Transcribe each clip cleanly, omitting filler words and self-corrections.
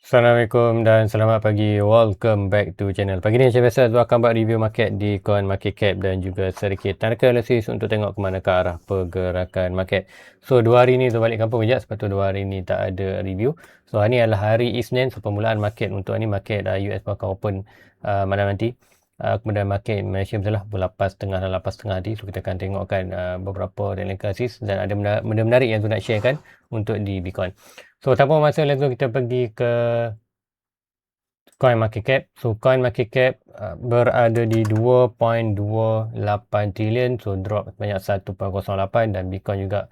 Assalamualaikum dan selamat pagi. Welcome back to channel. Pagi ni macam biasa Azwar akan buat review market di coin market cap dan juga sedikit tanda analisis untuk tengok ke mana ke arah pergerakan market. So 2 hari ni Azwar balik kampung kejap sebab tu 2 hari ni tak ada review. So hari ni adalah hari Isnin, so permulaan market untuk ni market US akan open malam nanti. Kemudian market Malaysia misalnya pukul 8.30 dan 8.30 nanti. So kita akan tengokkan beberapa analisis dan ada benda menarik yang Azwar nak sharekan untuk di Bitcoin. So tanpa masa langsung kita pergi ke coin market cap. So coin market cap berada di 2.28 trilion, so drop banyak 1.08 dan Bitcoin juga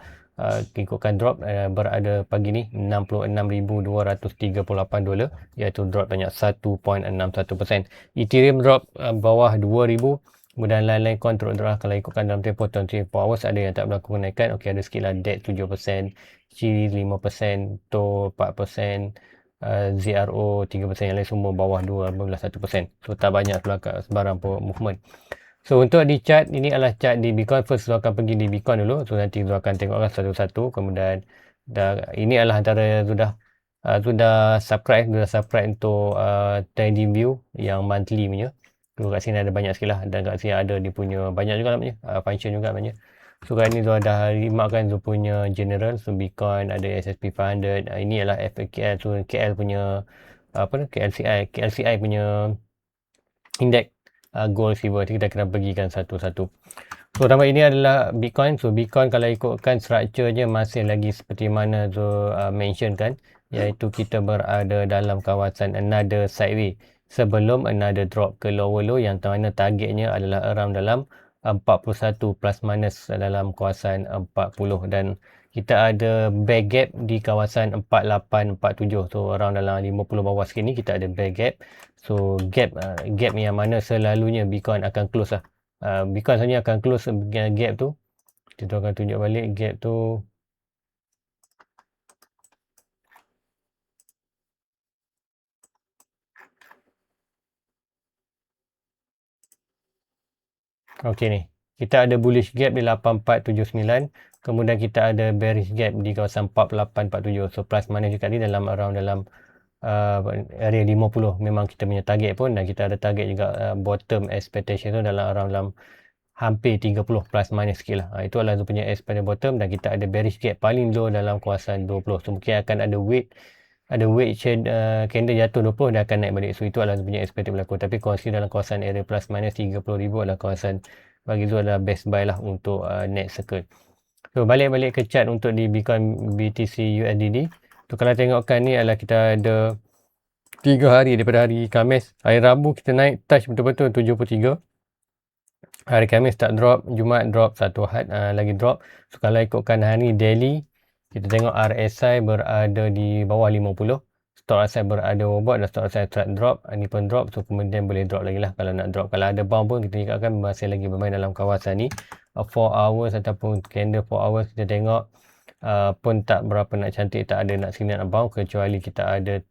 ikutkan drop berada pagi ni 66,238 dolar, iaitu drop banyak 1.61%. Ethereum drop bawah 2,000. Kemudian lain-lain coin teruk drop kalau ikutkan dalam tempoh 24 hours ada yang tak berlaku kenaikan. Okey, ada sikit lah DEX 7%, Cheese 5%, TO 4%, ZRO 3%, yang lain semua bawah 1%. So tak banyak sebarang movement. So untuk di chart, ini adalah chart di Bitcoin. First saya akan pergi di Bitcoin dulu. So nanti saya akan tengoklah satu-satu. Kemudian ini adalah antara sudah subscribe untuk trading view yang monthly punya. So kat sini ada banyak sikit lah, dan kat sini ada dia punya banyak juga namanya, function juga namanya. So kat ni dah rimakkan Zul punya general. So Bitcoin ada SSP 500. Ini adalah FKL. So KL punya KLCI punya index gold silver. Kita akan pergikan satu-satu. So tambah ini adalah Bitcoin. So Bitcoin kalau ikutkan structure-nya masih lagi seperti mana Zul mentionkan, iaitu kita berada dalam kawasan another sideway sebelum another drop ke lower low, yang mana targetnya adalah around dalam 41 plus minus dalam kawasan 40, dan kita ada bear gap di kawasan 48-47. So around dalam 50 bawah sikit ni kita ada bear gap. So gap yang mana selalunya Bitcoin akan close lah. Bitcoin sebenarnya akan close gap tu. Kita akan tunjuk balik gap tu. Okey ni. Kita ada bullish gap di 8479. Kemudian kita ada bearish gap di kawasan 4847. So plus minus juga ni dalam area 50 memang kita punya target pun, dan kita ada target juga bottom expectation tu dalam hampir 30 plus minus sikit lah. Itu adalah punya expected bottom, dan kita ada bearish gap paling low dalam kawasan 20. So mungkin akan ada weight candle jatuh 20 dan akan naik balik. So itu adalah punya expected berlaku. Tapi consider dalam kawasan area plus minus 30,000 adalah kawasan bagi tu adalah best buy lah untuk next circle. So balik ke chart untuk di Bitcoin BTC USDD. So kalau tengokkan ni adalah kita ada 3 hari daripada hari Khamis. Hari Rabu kita naik touch betul-betul 73. Hari Khamis tak drop, Jumaat drop, satu Ahad lagi drop. So kalau ikutkan hari daily, kita tengok RSI berada di bawah 50. Stop RSI berada overbought dan stop RSI track drop. Ini pun drop, so kemudian boleh drop lagi lah kalau nak drop. Kalau ada bound pun kita ingatkan masih lagi bermain dalam kawasan ni. 4 hours ataupun candle 4 hours kita tengok pun tak berapa nak cantik, tak ada nak signal nak bound, kecuali kita ada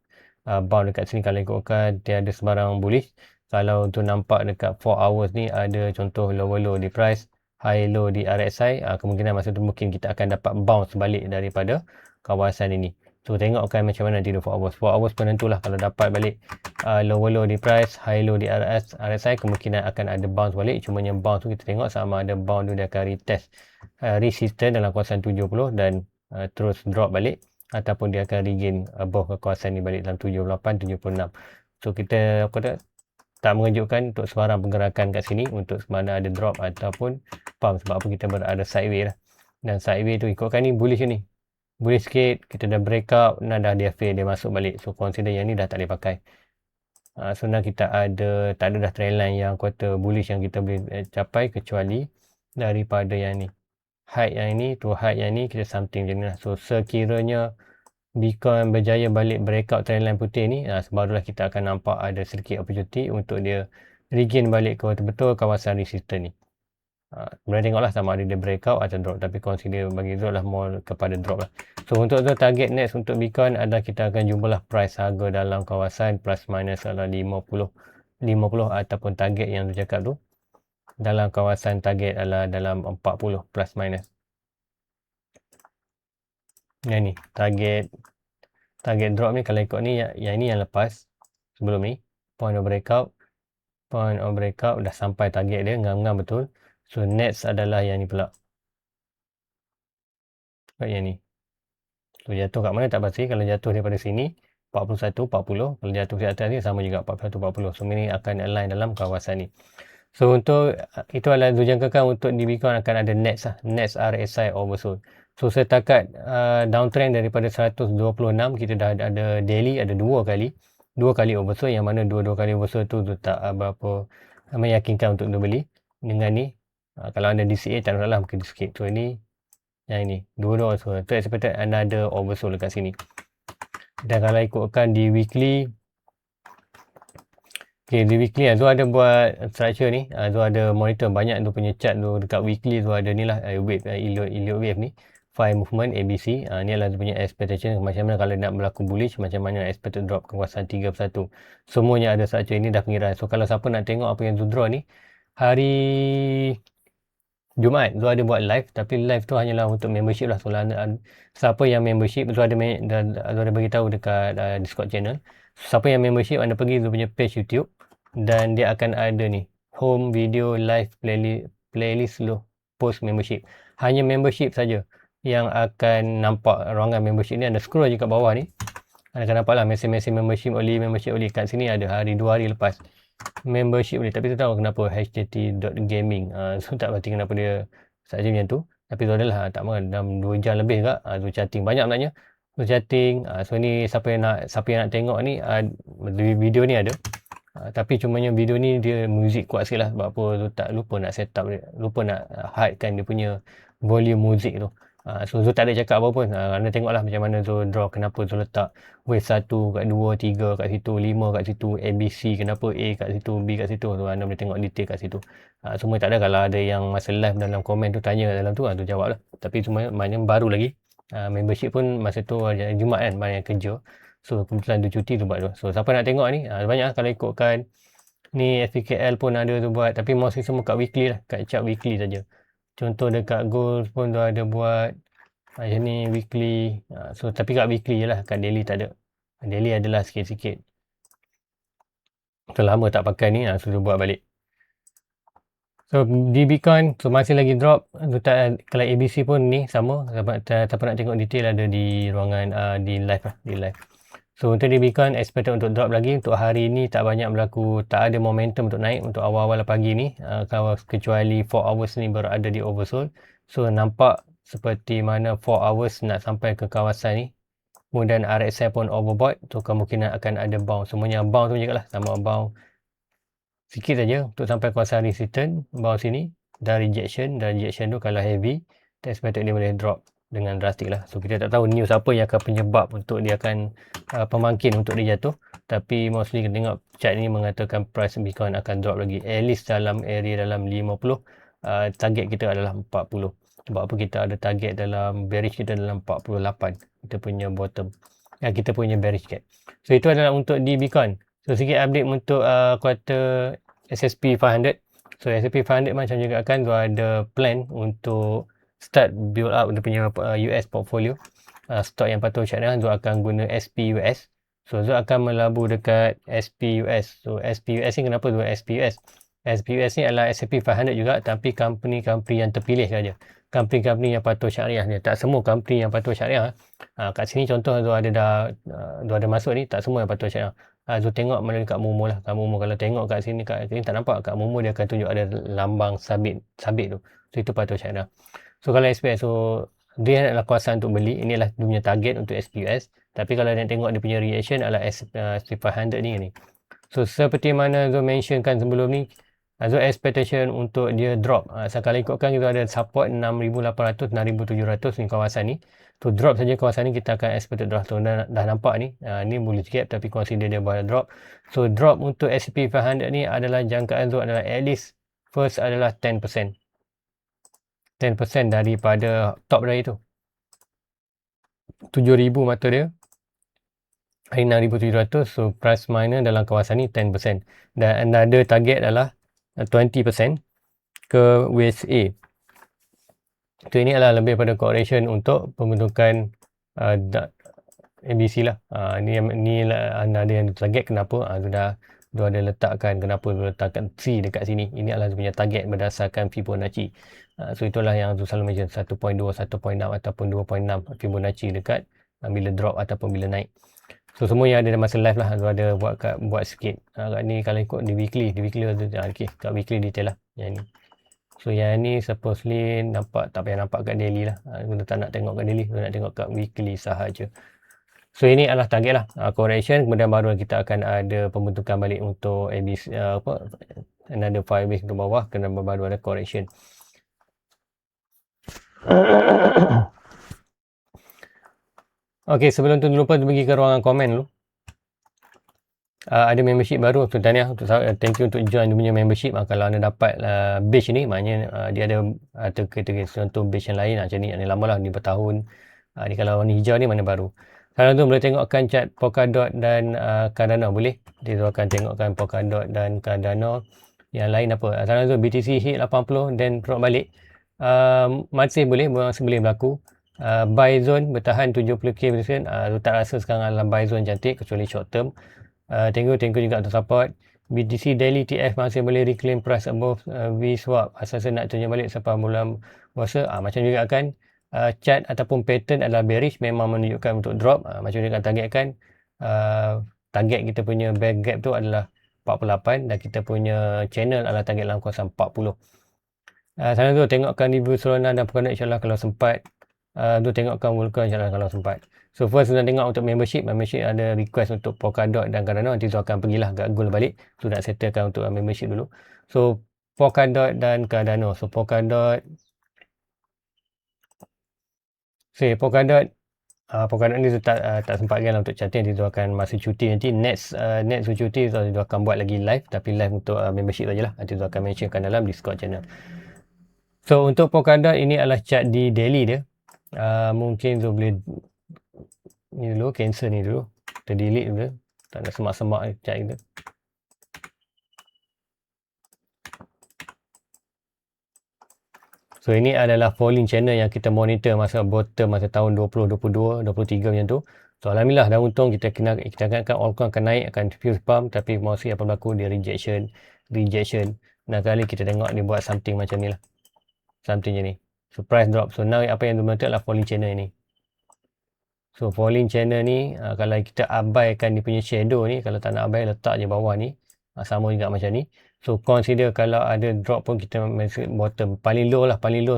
bound dekat sini. Kalau ikutkan tiada sebarang bullish. Kalau untuk nampak dekat 4 hours ni ada contoh lower low di price, high low di RSI, kemungkinan masa tu mungkin kita akan dapat bounce balik daripada kawasan ini. So tengokkan macam mana nanti 4 hours. 4 hours penentulah kalau dapat balik lower low di price, high low di RSI, kemungkinan akan ada bounce balik. Cuma yang bounce tu kita tengok sama ada bounce tu dia akan retest resistance dalam kawasan 70 dan terus drop balik, ataupun dia akan regain above kawasan ni balik dalam 78, 76. So kita tak mengejutkan untuk sebarang pergerakan kat sini untuk mana ada drop ataupun pump, sebab apa kita berada sideway lah. Dan sideway tu ikutkan ni bullish ni. Bullish sikit, kita dah breakout, dah dia fail, dia masuk balik. So consider yang ni dah tak boleh pakai. So now kita tak ada dah trend line yang kuota bullish yang kita boleh capai, kecuali daripada yang ni. Height yang ni to height yang ni, kita something macam ni lah. So sekiranya Bitcoin berjaya balik breakout trendline putih ni, barulah kita akan nampak ada sedikit opportunity untuk dia regain balik ke betul-betul kawasan resistance ni. Kemudian tengoklah sama ada dia breakout atau drop, tapi consider bagi Zul lah more kepada drop lah. So untuk tu target next untuk Bitcoin adalah kita akan jumpalah price harga dalam kawasan plus minus adalah 50 ataupun target yang tu cakap tu dalam kawasan target adalah dalam 40 plus minus. Yang ni target target drop ni kalau ikut ni yang ini yang lepas sebelum ni point of breakout dah sampai target dia ngam-ngam betul. So next adalah yang ni pula, yang ni. So jatuh kat mana tak pasti. Kalau jatuh daripada sini 41, 40. Kalau jatuh di atas ni sama juga 41, 40. So ini akan align dalam kawasan ni. So untuk itu adalah dijangkakan untuk di Bitcoin akan ada next lah. Next RSI oversold. So setakat downtrend daripada 126 kita dah ada daily ada dua kali oversold, yang mana dua kali oversold tu tak berapa meyakinkan untuk beli dengan ni. Kalau anda DCA tak nak lah, mungkin skip. So ini yang ini dua oversold. So expected another oversold dekat sini. Dan kalau ikutkan di weekly, okay, di weekly Azul ada buat structure ni. Azul ada monitor banyak tu punya chart tu dekat weekly. Azul ada ni lah wave, Elliott wave ni, 5 movement ABC. Ni adalah punya expectation macam mana kalau nak berlaku bullish, macam mana expected drop ke kawasan 31. Semuanya ada structure ini dah pengiran. So kalau siapa nak tengok apa yang Azul draw ni, hari Jumaat Azul ada buat live, tapi live tu hanyalah untuk membership lah. So siapa yang membership Azul ada bagi tahu dekat Discord channel. Siapa yang membership, anda pergi Azul punya page YouTube dan dia akan ada ni home video live playlist lo post membership. Hanya membership saja yang akan nampak ruangan membership ni. Anda scroll je kat bawah ni, anda akan nampak lah mesej-mesej membership only. Kat sini ada hari 2 hari lepas membership boleh, tapi tu tahu kenapa htt.gaming. So tak berarti kenapa dia saja macam tu, tapi tu adalah tak mahu dalam 2 jam lebih kat tu chatting banyak sebenarnya. So chatting, so ni siapa yang nak tengok ni, video ni ada. Tapi cumanya video ni dia muzik kuat sikit lah. Sebab apa tu tak lupa nak set up dia, lupa nak hide kan dia punya volume muzik tu. So Zul tak ada cakap apa pun. Anda tengoklah macam mana Zul draw, kenapa Zul letak wave 1 kat 2, 3 kat situ, 5 kat situ, ABC kenapa A kat situ, B kat situ. So anda boleh tengok detail kat situ. Semua tak ada. Kalau ada yang masa live dalam komen tu tanya dalam tu, tu jawab lah. Tapi cuma maknanya baru lagi. Membership pun masa tu Jumaat kan, banyak yang kerja. So kebetulan tu cuti tu buat tu. So siapa nak tengok ni, banyak lah kalau ikutkan ni. FPKL pun ada tu buat, tapi mostly semua kat weekly lah, kat chart weekly saja. Contoh dekat gold pun tu ada buat macam ni weekly. So tapi kat weekly je lah, kat daily tak ada. Daily adalah sikit-sikit. So lama tak pakai ni, so tu buat balik. So di Bitcoin, so masih lagi drop. So, kalau ABC pun ni sama. Siapa nak tengok detail ada di ruangan di live lah, di live. So untuk di Bitcoin expected untuk drop lagi. Untuk hari ni tak banyak berlaku, tak ada momentum untuk naik untuk awal-awal pagi ni, kecuali 4 hours ni berada di oversold. So nampak seperti mana 4 hours nak sampai ke kawasan ni. Kemudian RSI pun overbought, so kemungkinan akan ada bounce. Semuanya bounce tu je lah, sama bounce sikit saja untuk sampai kawasan resistance. Bounce sini dan rejection tu kalau heavy, expected dia boleh drop dengan drastik lah. So kita tak tahu news apa yang akan penyebab untuk dia akan pemangkin untuk dia jatuh. Tapi mostly kita tengok chart ni mengatakan price Bitcoin akan drop lagi, at least dalam area dalam 50. Target kita adalah 40. Sebab apa kita ada target dalam bearish kita dalam 48, kita punya bottom, kita punya bearish gap. So itu adalah untuk di Bitcoin. So sikit update untuk kuartal S&P 500. So S&P 500 macam juga kan tu ada plan untuk start build up dia punya US portfolio. Stock yang patut syariah tu akan guna SPUS. So Zul akan melabur dekat SPUS. So SPUS ni kenapa tu SPUS? SPUS ni adalah S&P 500 juga, tapi company-company yang terpilih saja. Company-company yang patuh syariah ni. Tak semua company yang patuh syariah. Kat sini contoh Zul ada masuk ni, tak semua yang patuh syariah. Zul tengok melalui kat Momo lah. Kat Momo kalau tengok kat sini tak nampak. Kat Momo dia akan tunjuk ada lambang sabit tu. So itu patuh syariah. So kalau SPUS, so dia adalah kawasan untuk beli. Ini adalah dia punya target untuk SPUS. Tapi kalau nak tengok dia punya reaction adalah S&P 500 ni. So seperti mana Zul mentionkan sebelum ni, Zul expectation untuk dia drop. Kalau ikutkan kita ada support 6,800, 6,700 ni kawasan ni. So drop saja kawasan ni kita akan expected drop. So dah nampak ni, ni bullish gap tapi consider dia buat drop. So drop untuk S&P 500 ni adalah jangkaan Zul adalah at least first adalah 10%. 10% daripada top dari tu. 7,000 mata dia. Hari 6,700, so plus minus dalam kawasan ni 10%. Dan another target adalah 20% ke USA. So ini adalah lebih pada correlation untuk pembentukan ABC lah. Ni lah anda ada yang target kenapa? Dia ada letakkan kenapa dia letakkan C dekat sini. Ini adalah dia punya target berdasarkan Fibonacci. So itulah yang tu selalu mention 1.2, 1.6 ataupun 2.6 Fibonacci dekat bila drop ataupun bila naik. So semua yang ada dalam masa live lah tu ada buat sikit. Kat ni kalau ikut di weekly ada okey, kat weekly detail lah yang ni. So yang ni supposedly nampak tak payah nampak kat daily lah. Kita tak nak tengok kat daily, kita nak tengok kat weekly sahaja. So ini adalah target lah, correction, kemudian baru kita akan ada pembentukan balik untuk ABC, another 5 weeks ke bawah, kena baru ada correction. Okay, sebelum tu lupa pergi ke ruangan komen dulu. Ada membership baru, so tahniah, thank you untuk join dia punya membership. Kalau anda dapat badge ni, maknanya dia ada kategori contoh badge yang lain macam ni, yang lama lah, ni bertahun. Ni kalau warna hijau ni mana baru. Kalau tu boleh tengokkan chart Polkadot dan Cardano, boleh. Dia akan tengokkan Polkadot dan Cardano. Yang lain apa? Kalau tu BTC hit 80 dan drop balik. Masih boleh berlaku. Buy zone bertahan 70k persen. Tak rasa sekarang dalam buy zone cantik kecuali short term. Thank you juga untuk support. BTC Daily TF masih boleh reclaim price above VSwap. Asal nak tunjuk balik sampai bulan puasa. Macam juga kan. Chart ataupun pattern adalah bearish, memang menunjukkan untuk drop. Macam dia targetkan, target kita punya back gap tu adalah 48 dan kita punya channel adalah target dalam kawasan 40. Sana tu tengokkan review Solana dan Polkadot insyaAllah kalau sempat. Tu tengokkan Vulcan insyaAllah kalau sempat. So first kita tengok untuk membership ada request untuk Polkadot dan Cardano. Nanti tu akan pergilah kat Gold balik. So nak settlekan untuk membership dulu. So Polkadot dan Cardano. So Polkadot ni tu tak sempat kan untuk chatting. Dia tu akan masa cuti nanti next cuti dia akan buat lagi live, tapi live untuk membership sajalah. Nanti tu akan mentionkan dalam Discord channel. So untuk Polkadot ini adalah chart di daily dia. Mungkin tu boleh ni dulu, cancel ni dulu, kita delete dulu, tak nak semak-semak chart kita. So ini adalah falling channel yang kita monitor masa bottom masa tahun 2022, 23 macam tu. So alhamdulillah dah untung, kita akan altcoin akan naik, akan fuse pump, tapi mostly apa berlaku dia rejection. Nah kali kita tengok dia buat something macam ni lah. Something je ni. So price drop. So now apa yang dibentuk adalah falling channel ni. So falling channel ni kalau kita abaikan dia punya shadow ni, kalau tak nak abai letak je bawah ni. Sama juga macam ni. So consider kalau ada drop pun kita masuk bottom. Paling low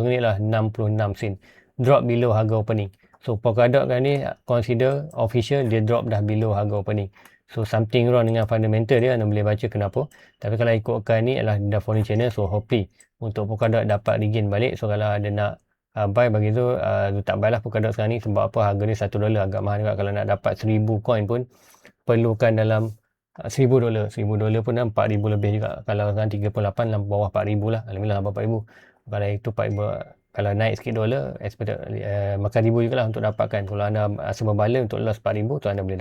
ni lah 66 sen. Drop below harga opening. So Polkadot kan ni consider official dia drop dah below harga opening. So something wrong dengan fundamental dia, anda boleh baca kenapa. Tapi kalau ikutkan ni adalah dah falling channel, so hopefully untuk Polkadot dapat regain balik. So kalau ada nak buy bagi tu, tak buy lah Polkadot sekarang ni. Sebab apa, harga dia $1 agak mahal juga. Kalau nak dapat 1000 coin pun perlukan dalam $1000 pun dah 4000 lebih juga. Kalau sekarang 38 dalam bawah 4000 lah. Alhamdulillah dapat 4000. Kalau itu 4000, kalau naik sikit dolar, makan ribu juga lah untuk dapatkan. Kalau anda rasa berbala untuk loss 4000 tu anda boleh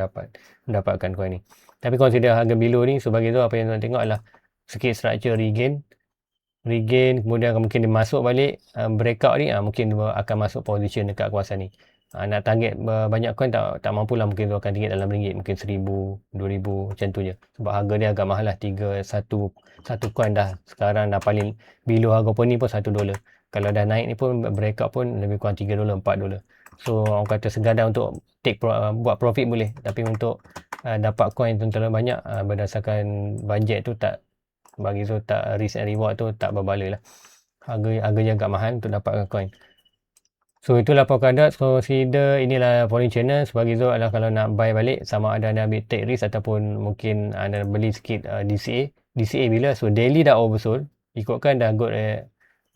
mendapatkan coin ni. Tapi consider harga below ni, sebagai tu apa yang anda tengok adalah sikit structure regain, kemudian mungkin dia masuk balik breakout ni, mungkin dia akan masuk position dekat kawasan ni. Nak target banyak coin tak mampulah, mungkin tu akan target dalam ringgit, mungkin 1000, 2000 macam tu je. Sebab harga dia agak mahal lah, satu coin dah sekarang dah paling below harga pun ni pun $1. Kalau dah naik ni pun breakout pun lebih kurang $3, $4. So orang kata sekadar untuk buat profit boleh, tapi untuk dapat coin tu terlalu banyak berdasarkan budget tu tak, bagi tu tak, risk and reward tu tak berbala lah. Harganya agak mahal untuk dapatkan coin. So itulah Polkadot. So consider inilah falling channel. Sebagai tu adalah kalau nak buy balik, sama ada anda ambil take risk ataupun mungkin anda beli sikit DCA bila. So daily dah oversold, ikutkan dah good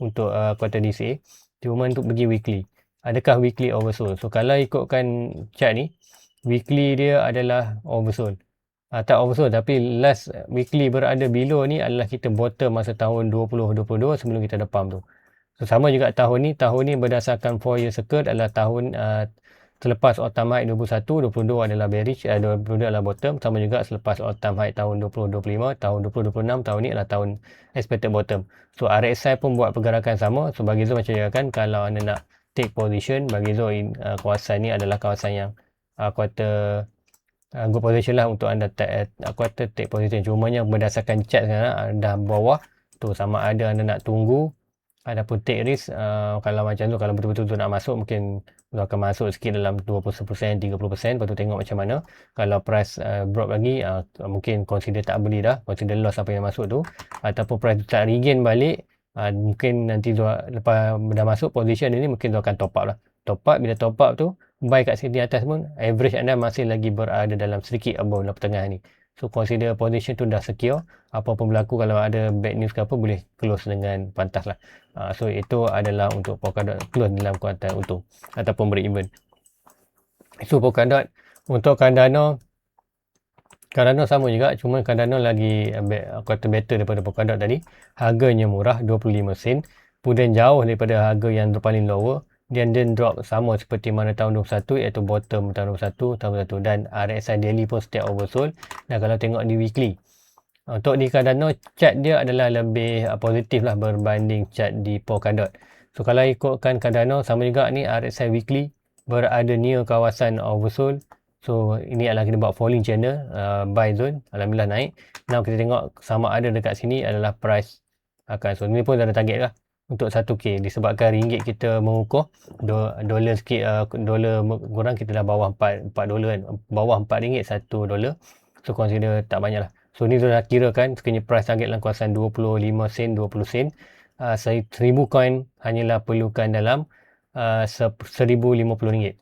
untuk kuartal DCA. Cuma untuk pergi weekly, adakah weekly oversold? So kalau ikutkan chart ni, weekly dia adalah oversold. Tak oversold, tapi last weekly berada below ni adalah kita bottom masa tahun 2022 sebelum kita ada pump tu. So sama juga tahun ni berdasarkan 4 year circle adalah tahun selepas all time high 21, 22 adalah bearish, 22 adalah bottom. Sama juga selepas all time high tahun 2025, tahun 2026, tahun ni adalah tahun expected bottom. So RSI pun buat pergerakan sama. So bagi Zul macam kan, kalau anda nak take position, bagi Zul kawasan ni adalah kawasan yang kuartal good position lah untuk anda kuartal take position. Cumanya berdasarkan chart sekarang dah bawah tu, sama ada anda nak tunggu ataupun take risk. Kalau macam tu, kalau betul-betul tu nak masuk, mungkin tu akan masuk sikit dalam 20%, 30%, lepas tu tengok macam mana. Kalau price drop lagi, mungkin consider tak beli dah, consider loss apa yang masuk tu. Ataupun price tu tak regain balik, mungkin nanti lepas dah masuk position ni, mungkin tu akan top up lah. Top up, bila top up tu buy kat sini atas pun, average anda masih lagi berada dalam sedikit above dalam pertengahan ni. So consider position tu dah secure. Apa-apa berlaku, kalau ada bad news ke apa, boleh close dengan pantas lah. So itu adalah untuk Polkadot close dalam kuartal untung ataupun break even. So Polkadot, untuk Cardano sama juga, cuma Cardano lagi kuartal better daripada Polkadot tadi. Harganya murah 25 sen, kemudian jauh daripada harga yang paling lower, dan drop sama seperti mana tahun 21, iaitu bottom tahun 21, dan RSI daily pun setiap oversold. Dan kalau tengok di weekly, untuk di Cardano, chart dia adalah lebih positif lah berbanding chart di Polkadot. So kalau ikutkan Cardano, sama juga ni RSI weekly berada near kawasan oversold. So ini adalah kita buat falling channel, buy zone, alhamdulillah naik. Now kita tengok sama ada dekat sini adalah price akan. So ni pun dah ada target lah untuk 1k, disebabkan ringgit kita mengukuh, dolar sikit, dolar kurang, kita dah bawah 4 dolar kan, bawah 4 ringgit 1 dolar. So consider tak banyak lah. So ni dah kira kan sekiranya price target dalam kawasan 25 sen, 20 sen. 1000 coin hanyalah perlukan dalam 1050 ringgit.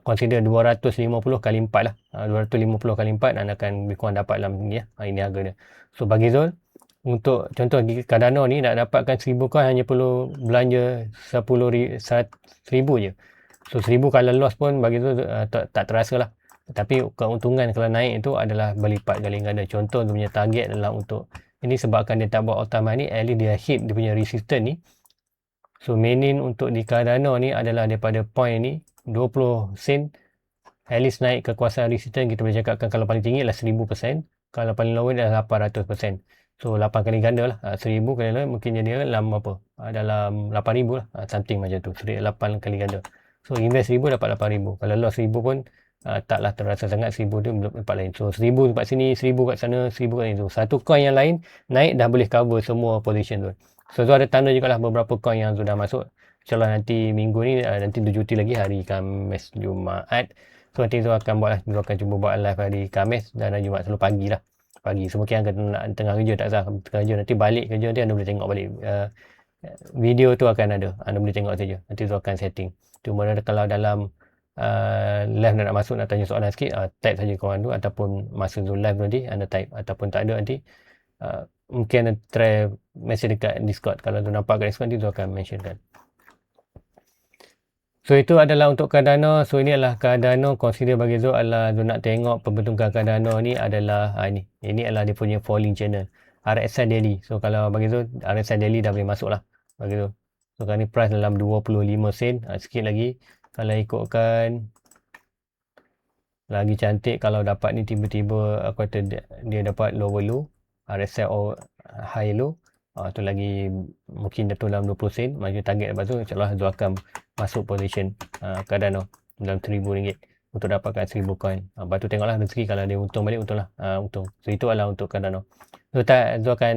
Consider 250 kali 4 lah. 250 kali 4 anda akan lebih kurang dapat dalam ni ya. Ini harga dia. So bagi Zul, untuk contoh di Cardano ni nak dapatkan 1000 coin hanya perlu belanja 10,000 je. So 1000 kalau loss pun bagi tu tak terasa lah. Tapi keuntungan kalau naik itu adalah berlipat kali ganda. Contoh dia punya target adalah untuk ini, sebabkan dia tak buat all time high ni, at least dia hit dia punya resistance ni. So meaning untuk di Cardano ni adalah daripada point ni 20 sen, at least naik ke kuasa resistance, kita boleh cakapkan kalau paling tinggi adalah 1000%, kalau paling lower adalah 800%. So 8 kali ganda lah. 1000 kali lower mungkin jadi dalam apa? Dalam 8000 lah, something macam tu. 8 kali ganda. So invest 1000 dapat 8000. Kalau loss 1000 pun taklah terasa sangat. 1000 tu tempat lain. So 1000 tempat sini, 1000 kat sana, 1000 kat sini. So satu coin yang lain naik dah boleh cover semua position tu. So tu ada tanda jugalah beberapa coin yang sudah masuk. InsyaAllah nanti minggu ni, nanti 7 cuti lagi, hari Khamis, Jumaat. So nanti tu akan buat lah. Kita akan cuba buat live hari Khamis dan hari Jumaat, selalu pagi lah. Pagi. So mungkin akan tengah kerja tak sah. Tengah kerja, nanti balik kerja nanti anda boleh tengok balik. Video tu akan ada. Anda boleh tengok saja. Nanti tu akan setting. Cuma kalau dalam live nak masuk, nak tanya soalan sikit, type saja kawan tu, ataupun masa tu live nanti anda type, ataupun tak ada nanti mungkin anda try message dekat Discord. Kalau tu nampak kat Discord nanti tu akan mentionkan. So itu adalah untuk Cardano. So ini adalah Cardano. Consider bagi Zul adalah Zul nak tengok pembentukan Cardano ni adalah ini adalah dia punya falling channel, RSI daily. So kalau bagi Zul, RSI daily dah boleh masuk lah bagi Zul. So kali ni price dalam 25 sen, sikit lagi. Kalau ikutkan lagi cantik kalau dapat ni tiba-tiba aku kata dia dapat lower low, RSI high low, tu lagi mungkin jatuh dalam 20 sen, maju target lepas tu insyaAllah Zul akan masuk position Cardano dalam RM1000 untuk dapatkan 1000 coin. Lepas tu tengoklah rezeki, kalau dia untung balik, untung lah, untung. So itu adalah untuk Cardano. Zul akan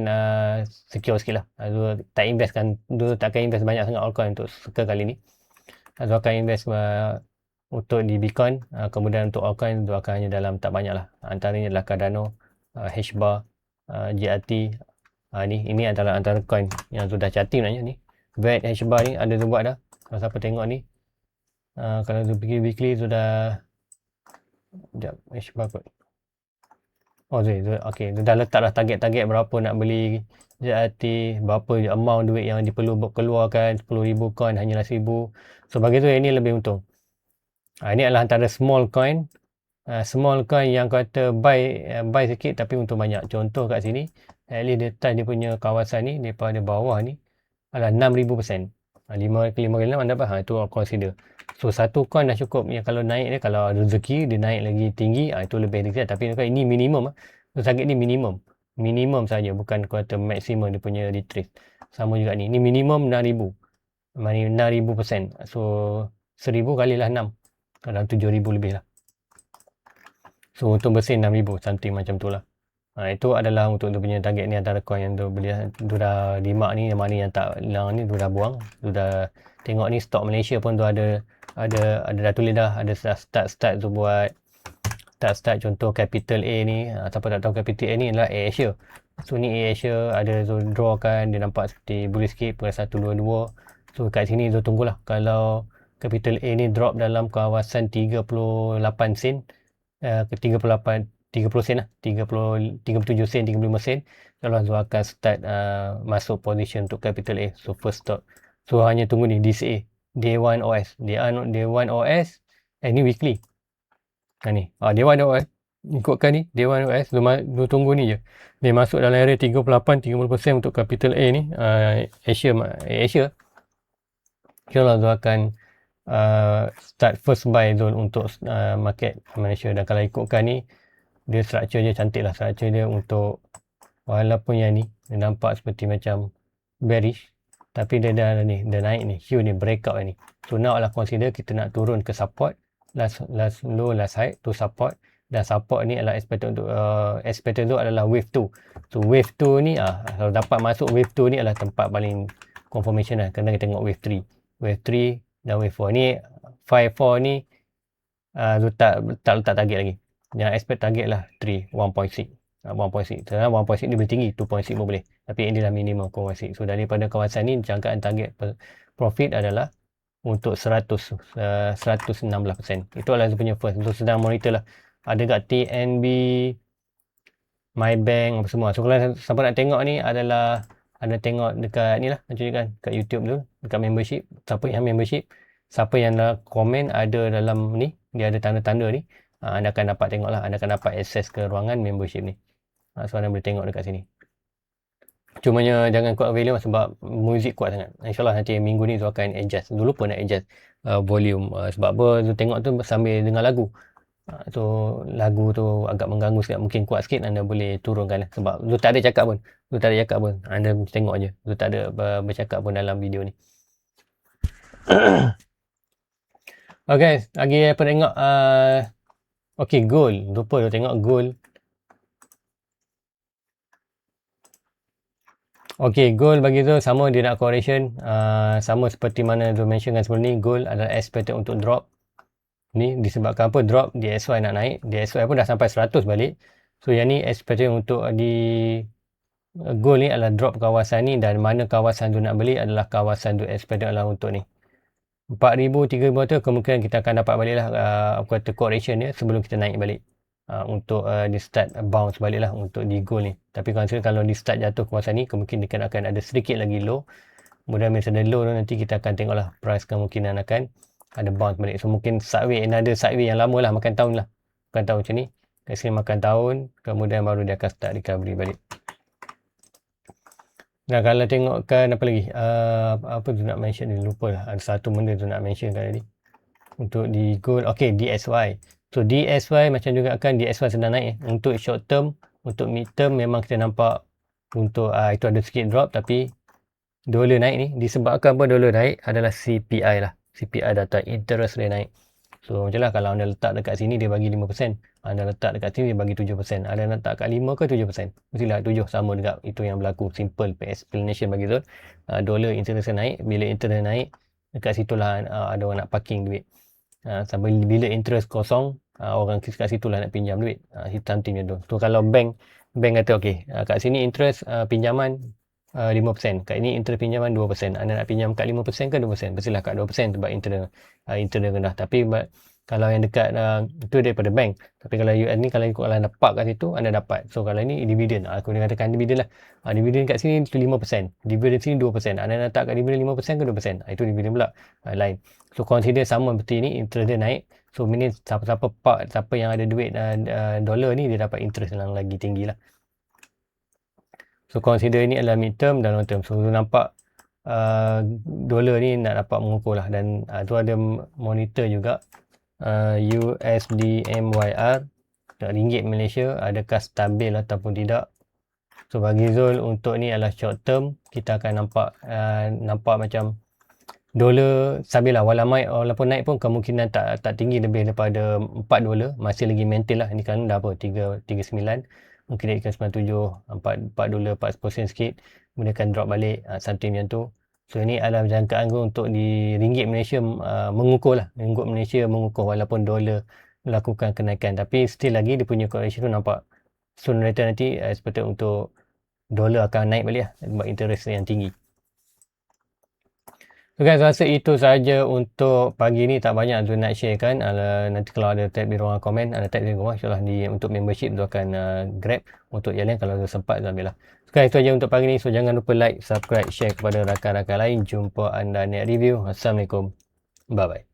secure sikit lah. Zul tak akan invest banyak sangat altcoin untuk kali ni. Zul akan invest untuk di Bitcoin, kemudian untuk altcoin Zul akan hanya dalam tak banyak lah. Antaranya adalah Cardano, HBAR, GRT. Ini adalah antara coin yang sudah chatting sebenarnya ni. VAT HBAR ni ada Zul buat dah. Kalau siapa tengok ni, kalau Zul pergi weekly sudah, sekejap, HBAR kot. Zul okay. Zul dah letak dah target-target berapa nak beli GRT, berapa amount duit yang diperlu keluarkan. 10,000 coin hanyalah 1000. So bagi tu ini lebih untung. Ini adalah antara small coin. Small coin yang kata buy sikit tapi untung banyak. Contoh kat sini, at least dia touch dia punya kawasan ni, daripada bawah ni adalah 6,000%. 5 kali 6 anda dapat, itu consider. So satu coin dah cukup. Yang kalau naik dia, kalau rezeki dia naik lagi tinggi, itu lebih rezeki. Tapi ini minimum. So target ni minimum saja, bukan kata maksimum dia punya retrace. Sama juga ni. Ni minimum 6,000. 6,000%. So 1000 kali lah 6. Dalam 7,000 lebih lah. So untung bersih 6,000 something macam tu lah. Itu adalah untuk dia punya target ni, antara coin yang tu beli. Tu dah limak ni, yang mana yang tak hilang ni tu dah buang. Tu dah tengok ni stok Malaysia pun tu ada dah tulis dah, ada start tu buat start contoh Capital A ni. Siapa tak tahu Capital A ni adalah AirAsia. So ni AirAsia ada tu draw kan, dia nampak seperti bullish sikit pukul 122. So kat sini tu tunggulah kalau Capital A ni drop dalam kawasan 38 sen ke 38 30 sen lah, 37 sen, 35 sen, kalau Azul akan start masuk position untuk Capital A. So first stop. So hanya tunggu ni DCA, Day 1 OS. Day 1 OS, ni weekly. Ni, Day 1 OS. Ikutkan ni, Day 1 OS, lu tunggu ni je. Dia masuk dalam area 38-30% untuk Capital A ni, Asia. InsyaAllah Azul akan start first buy zone untuk market Malaysia. Dan kalau ikutkan ni, dia structure dia cantik lah. Structure dia untuk, walaupun yang ni dia nampak seperti macam bearish, tapi dia dah naik ni, hue ni, breakout ni. So now adalah consider kita nak turun ke support, last low, last high tu support. Dan support ni adalah expected tu adalah wave 2. So wave 2 ni kalau dapat masuk wave 2 ni adalah tempat paling confirmation lah. Kena kita tengok wave 3 dan wave 4 ni. 5-4 ni tak letak target lagi. Yang expect target lah 3, 1.6. 1.6. Sebenarnya 1.6 dia boleh tinggi, 2.6 pun boleh. Tapi ini adalah minimum 1.6. So daripada kawasan ni, jangkaan target profit adalah untuk 116%. Itu adalah dia punya first. So sedang monitor lah. Ada kat TNB, MyBank, apa semua. So kalau siapa nak tengok ni adalah ada tengok dekat ni lah, macam ni kan, kat YouTube tu, dekat membership. Siapa yang membership, siapa yang dah komen ada dalam ni, dia ada tanda-tanda ni, anda akan dapat tengok lah, anda akan dapat akses ke ruangan membership ni. So anda boleh tengok dekat sini. Cumanya jangan kuat volume sebab muzik kuat sangat. InsyaAllah nanti minggu ni tu akan adjust. Dulu pun nak adjust volume. Sebab apa, tu tengok tu sambil dengar lagu. So lagu tu agak mengganggu sikit. Mungkin kuat sikit, anda boleh turunkan lah. Sebab tu tak ada cakap pun. Anda tengok je. Tu tak ada bercakap pun dalam video ni. Okay, lagi apa tengok? Okay, gold. Lupa tu tengok gold. Okay, gold bagi tu sama, dia nak correction. Sama seperti mana tu mentionkan sebelum ni, gold adalah expected untuk drop. Ni disebabkan apa? Drop, DXY nak naik. DXY pun dah sampai 100 balik. So yang ni expected untuk di gold ni adalah drop kawasan ni, dan mana kawasan tu nak beli adalah kawasan tu expected adalah untuk ni 4,000, 3,000 tu kemungkinan kita akan dapat balik lah kata correction dia sebelum kita naik balik. Untuk di start bounce balik lah untuk di gold ni. Tapi kalau di start jatuh kawasan ni, kemungkinan akan ada sedikit lagi low. Kemudian misalnya low tu, nanti kita akan tengok lah price kemungkinan akan ada bounce balik. So mungkin sideways, another sideways yang lama lah, makan tahun lah. Makan tahun macam ni. Kat sini makan tahun, kemudian baru dia akan start recovery balik. Nah, kalau tengokkan apa lagi, apa tu nak mention ni, lupa lah. Ada satu benda tu nak mention tadi. Untuk di gold, okay, DXY. So DXY macam juga kan, DXY sedang naik. Untuk short term, untuk mid term memang kita nampak untuk itu ada sikit drop, tapi dolar naik ni disebabkan apa dolar naik adalah CPI lah. CPI data interest rate naik. So macam lah, kalau anda letak dekat sini dia bagi 5%, anda letak dekat sini dia bagi 7%, anda letak kat 5 ke 7%, mestilah 7 sama dekat itu yang berlaku. Simple explanation bagi Zul. Dolar interest naik, bila interest naik dekat situlah ada orang nak parking duit. Sampai bila interest kosong, orang kat situlah nak pinjam duit. Something macam tu. So kalau bank kata okey, kat sini interest pinjaman 5%, kat ini interest pinjaman 2%. Anda nak pinjam kat 5% ke 2%? Mestilah kat 2% sebab interest rendah. Tapi kalau yang dekat itu daripada bank. Tapi kalau US ni, kalau anda park kat situ, anda dapat. So kalau ini dividen, aku katakan dividen lah. Dividen kat sini itu 5%, dividen sini 2%. Anda nak letak kat dividen 5% ke 2%? Itu dividen pula lain. So consider sama seperti ini, interest dia naik. So meaning siapa park, siapa yang ada duit dolar ni, dia dapat interest yang lagi tinggi lah. So consider ini adalah mid term dan long term. So nampak dolar ni nak dapat mengukur lah. Dan tu ada monitor juga USD MYR, ringgit Malaysia, adakah stabil ataupun tidak. So bagi Zul untuk ni adalah short term, kita akan nampak macam Dolar stabil lah, walaupun naik pun kemungkinan tak tinggi lebih daripada $4, masih lagi maintain lah. Ni kan dah apa, 3.39, mungkin naikkan 97, $4, 4% sikit, kemudian akan drop balik, something macam tu. So ini adalah jangkaan aku untuk di ringgit Malaysia mengukuh lah, ringgit Malaysia mengukuh walaupun dolar melakukan kenaikan, tapi still lagi dia punya correction tu nampak soon later nanti expected untuk dolar akan naik balik lah sebab interest yang tinggi. So guys, rasa itu saja untuk pagi ni, tak banyak tu nak share kan. Nanti kalau ada tab di ruangan komen, ada tab di rumah, insyaAllah untuk membership tu akan grab untuk yang lain kalau sempat tu ambil lah. So guys, itu saja untuk pagi ni. So jangan lupa like, subscribe, share kepada rakan-rakan lain. Jumpa anda next review. Assalamualaikum. Bye bye.